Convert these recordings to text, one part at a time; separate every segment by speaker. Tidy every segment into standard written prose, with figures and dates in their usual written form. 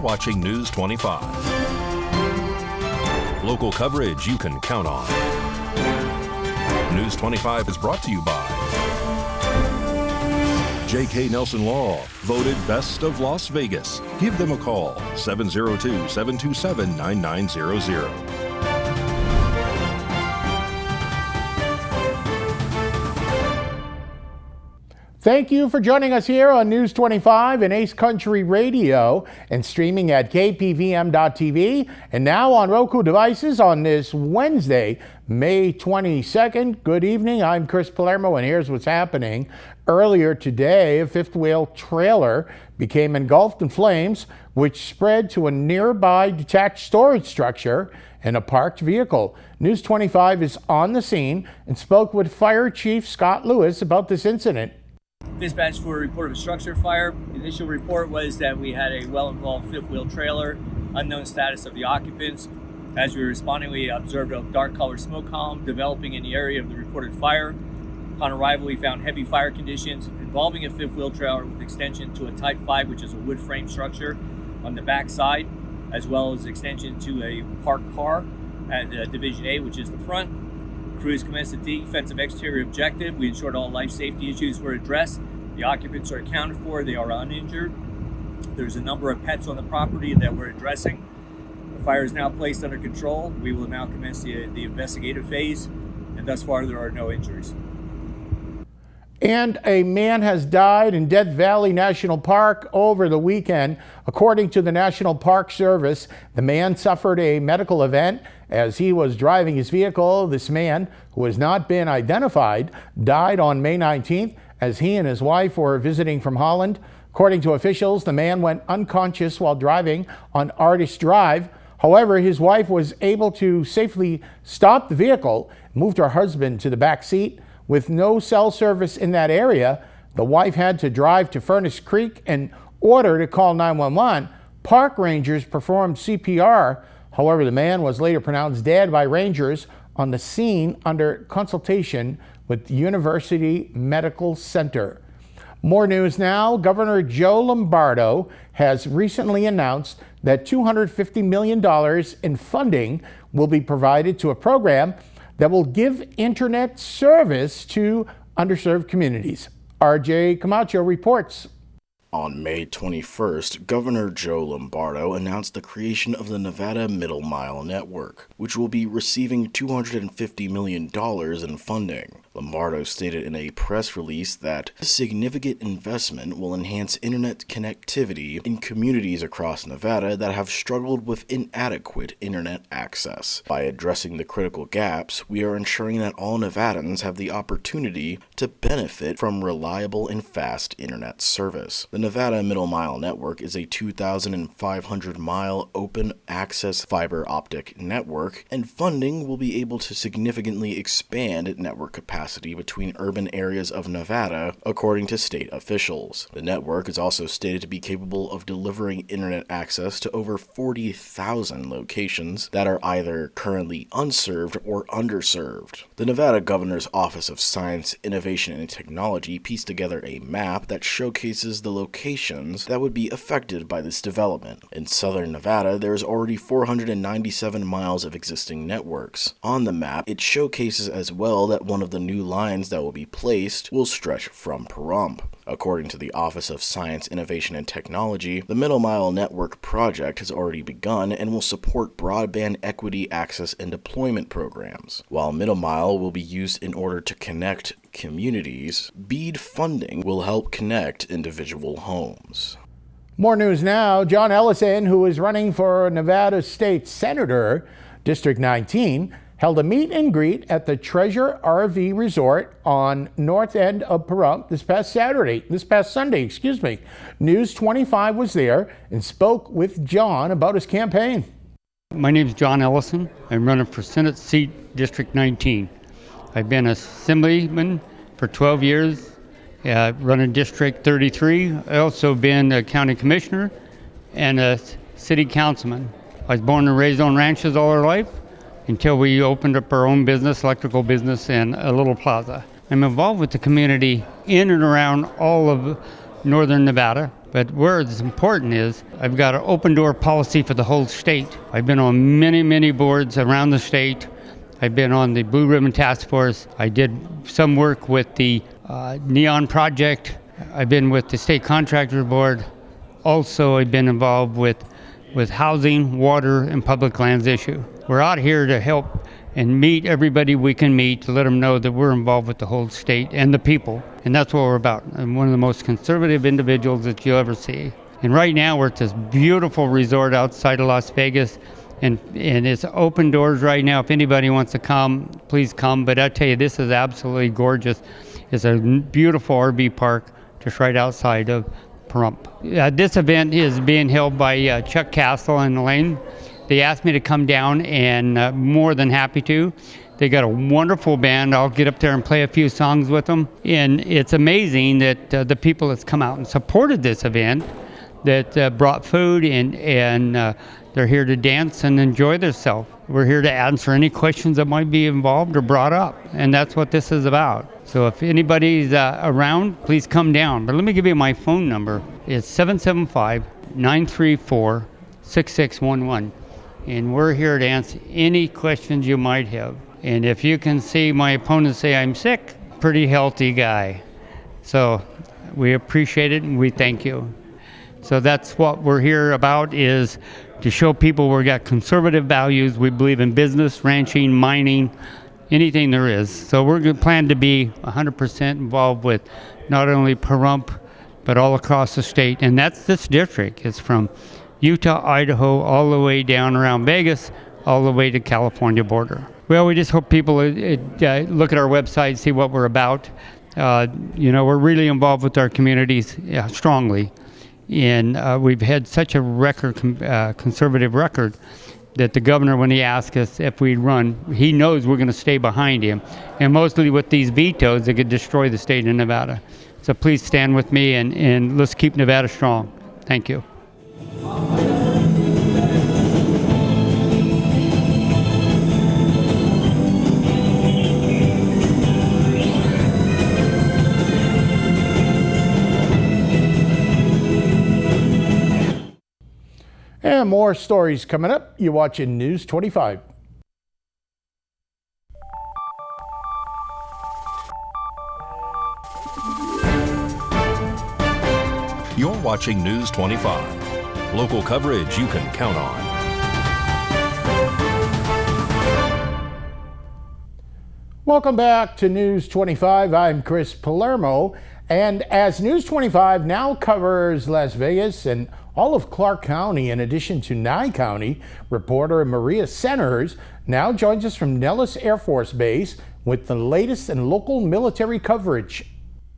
Speaker 1: watching News 25. Local coverage you can count on. News 25 is brought to you by J.K. Nelson Law, voted Best of Las Vegas. Give them a call, 702-727-9900.
Speaker 2: Thank you for joining us here on News 25 and Ace Country Radio and streaming at KPVM.TV and now on Roku devices on this Wednesday, May 22nd. Good evening. I'm Chris Palermo and here's what's happening. Earlier today, a fifth-wheel trailer became engulfed in flames, which spread to a nearby detached storage structure and a parked vehicle. News 25 is on the scene and spoke with Fire Chief Scott Lewis about this incident.
Speaker 3: Dispatch for a report of a structure fire. The initial report was that we had a well-involved fifth-wheel trailer, unknown status of the occupants. As we were responding, we observed a dark-colored smoke column developing in the area of the reported fire. Upon arrival, we found heavy fire conditions involving a fifth-wheel trailer with extension to a Type 5, which is a wood frame structure on the back side, as well as extension to a parked car at Division A, which is the front. Crews commenced a defensive exterior objective. We ensured all life safety issues were addressed. The occupants are accounted for. They are uninjured. There's a number of pets on the property that we're addressing. The fire is now placed under control. We will now commence the investigative phase, and thus far there are no injuries.
Speaker 2: And a man has died in Death Valley National Park over the weekend. According to the National Park Service, the man suffered a medical event as he was driving his vehicle. This man, who has not been identified, died on May 19th as he and his wife were visiting from Holland. According to officials, the man went unconscious while driving on Artist Drive. However, his wife was able to safely stop the vehicle, moved her husband to the back seat. With no cell service in that area, the wife had to drive to Furnace Creek in order to call 911. Park rangers performed CPR. However, the man was later pronounced dead by rangers on the scene under consultation with the University Medical Center. More news now. Governor Joe Lombardo has recently announced that $250 million in funding will be provided to a program that will give internet service to underserved communities. RJ Camacho reports.
Speaker 4: On May 21st, Governor Joe Lombardo announced the creation of the Nevada Middle Mile Network, which will be receiving $250 million in funding. Lombardo stated in a press release that a significant investment will enhance internet connectivity in communities across Nevada that have struggled with inadequate internet access. By addressing the critical gaps, we are ensuring that all Nevadans have the opportunity to benefit from reliable and fast internet service. The Nevada Middle Mile Network is a 2,500-mile open access fiber optic network, and funding will be able to significantly expand network capacity between urban areas of Nevada, according to state officials. The network is also stated to be capable of delivering internet access to over 40,000 locations that are either currently unserved or underserved. The Nevada Governor's Office of Science, Innovation, and Technology pieced together a map that showcases the locations that would be affected by this development. In southern Nevada, there is already 497 miles of existing networks. On the map, it showcases as well that one of the new lines that will be placed will stretch from Pahrump. According to the Office of Science, Innovation, and Technology, the Middle Mile Network project has already begun and will support broadband equity access and deployment programs. While Middle Mile will be used in order to connect communities, BEAD funding will help connect individual homes.
Speaker 2: More news now. John Ellison, who is running for Nevada State Senator, District 19, held a meet and greet at the Treasure RV Resort on north end of Pahrump this past Sunday. News 25 was there and spoke with John about his campaign.
Speaker 5: My name is John Ellison. I'm running for Senate seat District 19. I've been assemblyman for 12 years, running District 33. I also been a county commissioner and a city councilman. I was born and raised on ranches all our life, until we opened up our own business, electrical business, and a little plaza. I'm involved with the community in and around all of northern Nevada, But where it's important is I've got an open door policy for the whole state. I've been on many, many boards around the state. I've been on the Blue Ribbon Task Force. I did some work with the Neon Project. I've been with the State Contractors Board. Also, I've been involved with housing, water, and public lands issue. We're out here to help and meet everybody we can meet to let them know that we're involved with the whole state and the people. And that's what we're about. I'm one of the most conservative individuals that you'll ever see. And right now we're at this beautiful resort outside of Las Vegas. And it's open doors right now. If anybody wants to come, please come. But I tell you, this is absolutely gorgeous. It's a beautiful RV park just right outside of Pahrump. This event is being held by Chuck Castle and Elaine. They asked me to come down, and more than happy to. They got a wonderful band. I'll get up there and play a few songs with them. And it's amazing that the people that's come out and supported this event, that brought food and they're here to dance and enjoy themselves. We're here to answer any questions that might be involved or brought up, and that's what this is about. So if anybody's around, please come down. But let me give you my phone number. It's 775-934-6611. And we're here to answer any questions you might have. And if you can see my opponent say I'm sick, pretty healthy guy. So we appreciate it and we thank you. So that's what we're here about, is to show people we've got conservative values. We believe in business, ranching, mining, anything there is. So we're going to plan to be 100% involved with not only Pahrump, but all across the state. And that's this district. It's from Utah, Idaho, all the way down around Vegas, all the way to California border. Well, we just hope people look at our website, see what we're about. We're really involved with our communities strongly. And we've had such a conservative record that the governor, when he asked us if we'd run, he knows we're going to stay behind him. And mostly with these vetoes, they could destroy the state of Nevada. So please stand with me and let's keep Nevada strong. Thank you.
Speaker 2: And more stories coming up. You're watching News 25.
Speaker 1: You're watching News 25. Local coverage you can count on.
Speaker 2: Welcome back to News 25. I'm Chris Palermo. And as News 25 now covers Las Vegas and all of Clark County, in addition to Nye County, reporter Maria Centers now joins us from Nellis Air Force Base with the latest in local military coverage.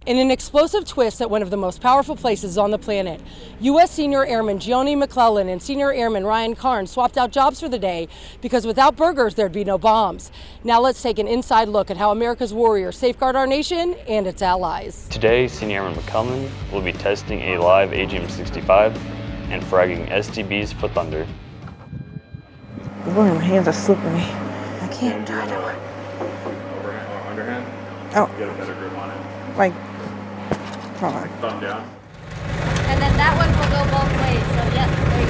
Speaker 6: In an explosive twist at one of the most powerful places on the planet, U.S. Senior Airman Gioni McClellan and Senior Airman Ryan Carnes swapped out jobs for the day because without burgers, there'd be no bombs. Now let's take an inside look at how America's warriors safeguard our nation and its allies.
Speaker 7: Today, Senior Airman McClellan will be testing a live AGM-65 and fragging STBs for Thunder.
Speaker 8: Boy, my hands are slippery. I can't try that one.
Speaker 9: Underhand?
Speaker 8: Oh.
Speaker 9: Get a better grip on it.
Speaker 8: Like, hold on.
Speaker 9: Thumb down.
Speaker 10: And then that one will go both ways, so yep, there you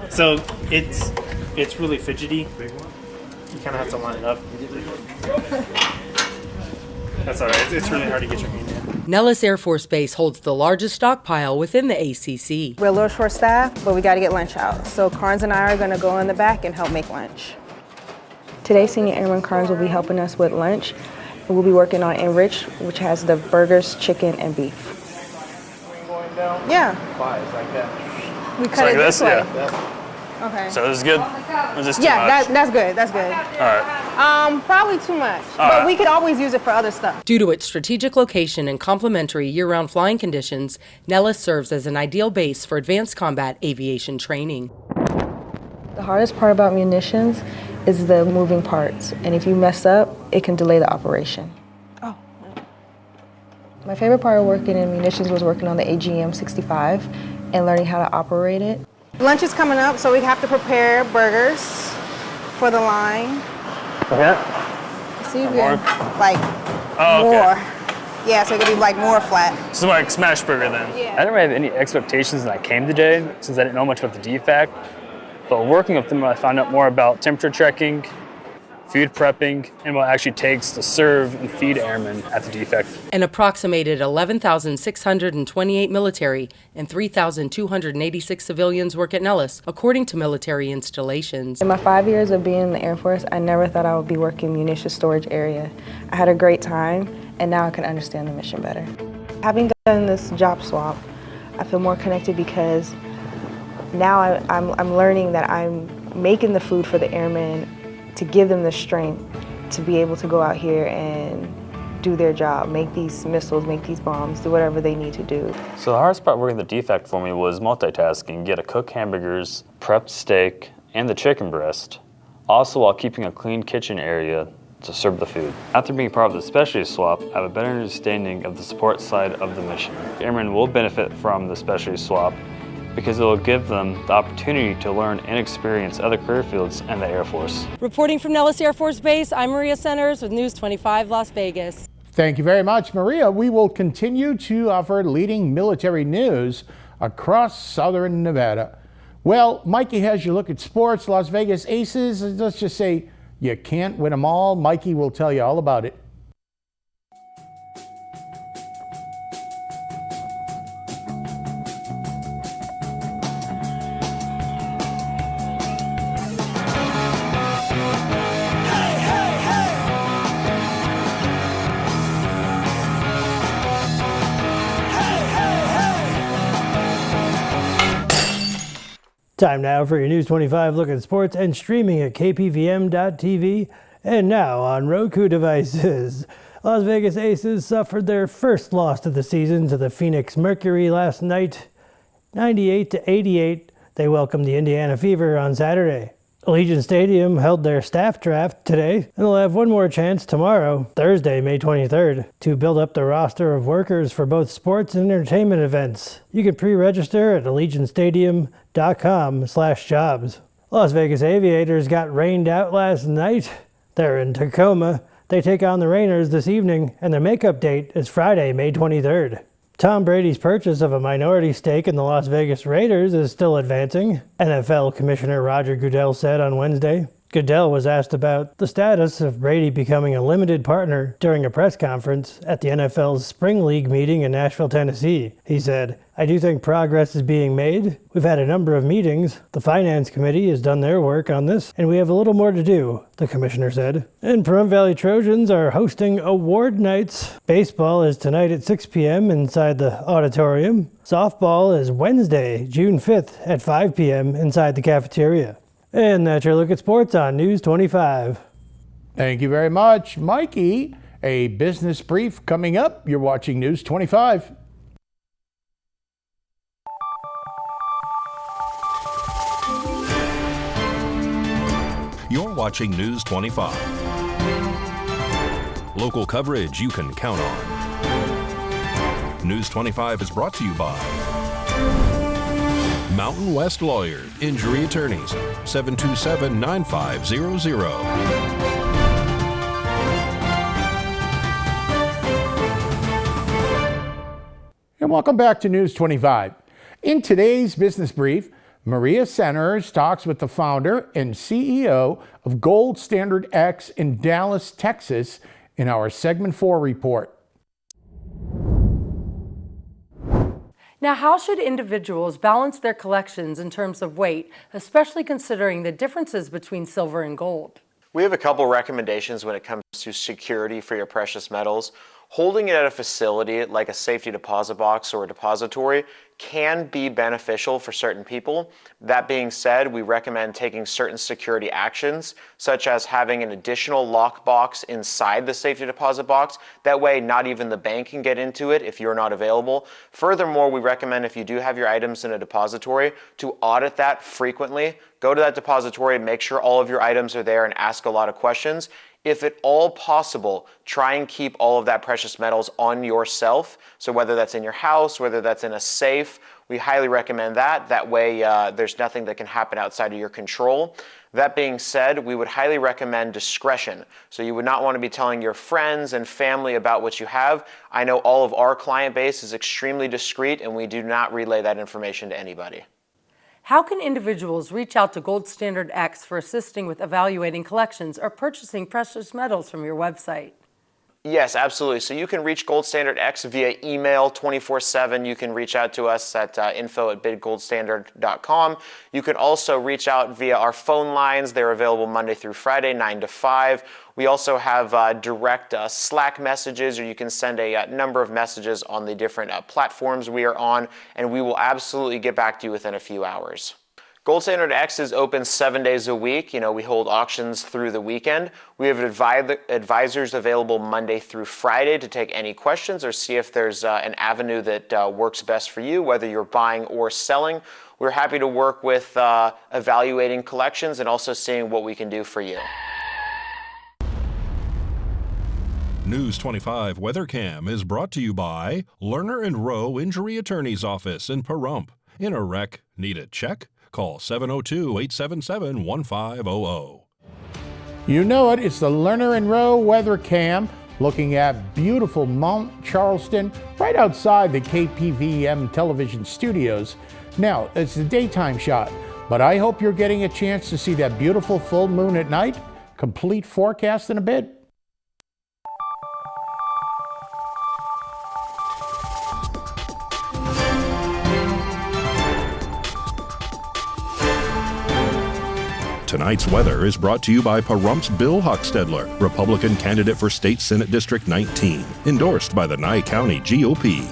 Speaker 10: go.
Speaker 11: So it's really fidgety. You kind of have to line it up. That's all right. It's really hard to get your hand in.
Speaker 6: Nellis Air Force Base holds the largest stockpile within the ACC.
Speaker 8: We're a little short staffed, but we got to get lunch out. So Carnes and I are going to go in the back and help make lunch. Today, Senior Airman Carnes will be helping us with lunch. We'll be working on Enrich, which has the burgers, chicken, and beef.
Speaker 11: Going down?
Speaker 8: Yeah.
Speaker 11: Five, like that.
Speaker 8: We cut it this way.
Speaker 7: Yeah.
Speaker 8: Okay.
Speaker 7: So this is good? Or is this too
Speaker 8: Yeah,
Speaker 7: much?
Speaker 8: that's good. That's good.
Speaker 7: All right.
Speaker 8: Probably too much.
Speaker 7: All
Speaker 8: but
Speaker 7: right.
Speaker 8: we could always use it for other stuff.
Speaker 6: Due to its strategic location and complementary year-round flying conditions, Nellis serves as an ideal base for advanced combat aviation training.
Speaker 8: The hardest part about munitions is the moving parts, and if you mess up, it can delay the operation. Oh. My favorite part of working in munitions was working on the AGM-65 and learning how to operate it. Lunch is coming up, so we have to prepare burgers for the line.
Speaker 7: Okay.
Speaker 8: See,
Speaker 7: more?
Speaker 8: like
Speaker 7: Oh, okay.
Speaker 8: more.
Speaker 12: Yeah, so it could be like more flat.
Speaker 11: So like smash burger then?
Speaker 12: Yeah.
Speaker 7: I didn't really have any expectations when I came today, since I didn't know much about the DFAC. But working with them, I found out more about temperature checking, food prepping, and what it actually takes to serve and feed airmen at the DFAC.
Speaker 6: An approximated 11,628 military and 3,286 civilians work at Nellis, according to military installations.
Speaker 8: In my 5 years of being in the Air Force, I never thought I would be working munitions storage area. I had a great time, and now I can understand the mission better. Having done this job swap, I feel more connected because now I'm learning that I'm making the food for the airmen to give them the strength to be able to go out here and do their job, make these missiles, make these bombs, do whatever they need to do.
Speaker 7: So the hardest part working the DFAC for me was multitasking, get to cook hamburgers, prep steak, and the chicken breast, also while keeping a clean kitchen area to serve the food. After being part of the specialty swap, I have a better understanding of the support side of the mission. Airmen will benefit from the specialty swap because it will give them the opportunity to learn and experience other career fields in the Air Force.
Speaker 6: Reporting from Nellis Air Force Base, I'm Maria Centers with News 25 Las Vegas.
Speaker 2: Thank you very much, Maria. We will continue to offer leading military news across southern Nevada. Well, Mikey has your look at sports. Las Vegas Aces, let's just say you can't win them all. Mikey will tell you all about it.
Speaker 13: Time now for your News 25 look at sports and streaming at KPVM.TV and now on Roku devices. Las Vegas Aces suffered their first loss of the season to the Phoenix Mercury last night, 98-88. They welcomed the Indiana Fever on Saturday. Allegiant Stadium held their staff draft today, and they'll have one more chance tomorrow, Thursday, May 23rd, to build up the roster of workers for both sports and entertainment events. You can pre-register at allegiantstadium.com/jobs. Las Vegas Aviators got rained out last night. They're in Tacoma. They take on the Rainers this evening, and their makeup date is Friday, May 23rd. Tom Brady's purchase of a minority stake in the Las Vegas Raiders is still advancing, NFL Commissioner Roger Goodell said on Wednesday. Goodell was asked about the status of Brady becoming a limited partner during a press conference at the NFL's Spring League meeting in Nashville, Tennessee. He said, "I do think progress is being made. We've had a number of meetings. The Finance Committee has done their work on this, and we have a little more to do," the commissioner said. And Pahrump Valley Trojans are hosting award nights. Baseball is tonight at 6 p.m. inside the auditorium. Softball is Wednesday, June 5th at 5 p.m. inside the cafeteria. And that's your look at sports on News 25.
Speaker 2: Thank you very much, Mikey. A business brief coming up. You're watching News 25.
Speaker 1: You're watching News 25. Local coverage you can count on. News 25 is brought to you by Mountain West Lawyers, Injury Attorneys, 727-9500.
Speaker 2: And welcome back to News 25. In today's business brief, Maria Centers talks with the founder and CEO of Gold Standard X in Dallas, Texas, in our Segment 4 report.
Speaker 6: Now, how should individuals balance their collections in terms of weight, especially considering the differences between silver and gold?
Speaker 14: We have a couple recommendations when it comes to security for your precious metals. Holding it at a facility like a safety deposit box or a depository can be beneficial for certain people. That being said, we recommend taking certain security actions, such as having an additional lockbox inside the safety deposit box. That way, not even the bank can get into it if you're not available. Furthermore, we recommend if you do have your items in a depository to audit that frequently. Go to that depository, make sure all of your items are there, and ask a lot of questions. If at all possible, try and keep all of that precious metals on yourself. So whether that's in your house, whether that's in a safe, we highly recommend that. That way there's nothing that can happen outside of your control. That being said, we would highly recommend discretion. So you would not want to be telling your friends and family about what you have. I know all of our client base is extremely discreet, and we do not relay that information to anybody.
Speaker 6: How can individuals reach out to Gold Standard X for assisting with evaluating collections or purchasing precious metals from your website?
Speaker 14: Yes, absolutely. So you can reach Gold Standard X via email 24/7. You can reach out to us at info@bidgoldstandard.com. You can also reach out via our phone lines. They're available Monday through Friday, 9 to 5. We also have direct Slack messages, or you can send a number of messages on the different platforms we are on, and we will absolutely get back to you within a few hours. Gold Standard X is open 7 days a week. We hold auctions through the weekend. We have advisors available Monday through Friday to take any questions or see if there's an avenue that works best for you, whether you're buying or selling. We're happy to work with evaluating collections and also seeing what we can do for you.
Speaker 1: News 25 WeatherCam is brought to you by Lerner and Rowe Injury Attorney's Office in Pahrump. In a wreck, need a check? Call 702-877-1500.
Speaker 2: You know it, it's the Lerner and Rowe Weather Cam looking at beautiful Mount Charleston right outside the KPVM television studios. Now, it's a daytime shot, but I hope you're getting a chance to see that beautiful full moon at night. Complete forecast in a bit.
Speaker 1: Tonight's weather is brought to you by Pahrump's Bill Hochstedler, Republican candidate for State Senate District 19, endorsed by the Nye County GOP.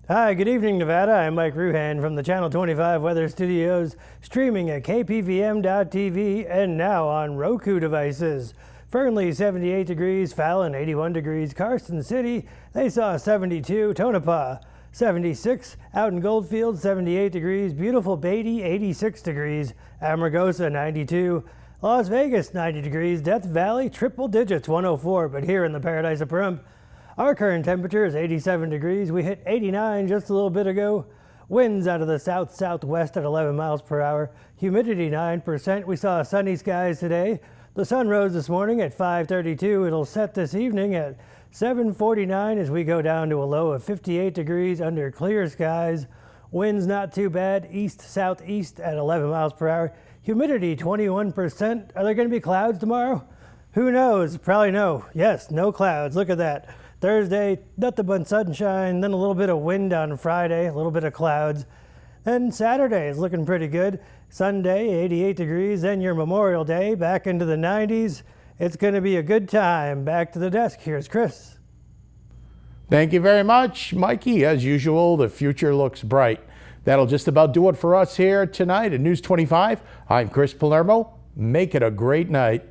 Speaker 13: Hi, good evening, Nevada. I'm Mike Ruhan from the Channel 25 Weather Studios, streaming at KPVM.TV and now on Roku devices. Fernley 78 degrees, Fallon 81 degrees, Carson City, they saw 72, Tonopah 76, out in Goldfield 78 degrees, beautiful Beatty 86 degrees, Amargosa 92, Las Vegas 90 degrees, Death Valley triple digits 104, but here in the paradise of Pahrump, our current temperature is 87 degrees. We hit 89 just a little bit ago. Winds out of the south-southwest at 11 miles per hour. Humidity 9%. We saw sunny skies today. The sun rose this morning at 5:32. It'll set this evening at 7:49 as we go down to a low of 58 degrees under clear skies. Winds not too bad, east-southeast at 11 miles per hour. Humidity 21%. Are there going to be clouds tomorrow? Who knows? Probably no. Yes, no clouds. Look at that. Thursday, nothing but sunshine, then a little bit of wind on Friday, a little bit of clouds. Then Saturday is looking pretty good. Sunday, 88 degrees, then your Memorial Day, back into the 90s. It's going to be a good time. Back to the desk. Here's Chris.
Speaker 2: Thank you very much, Mikey. As usual, the future looks bright. That'll just about do it for us here tonight at News 25. I'm Chris Palermo. Make it a great night.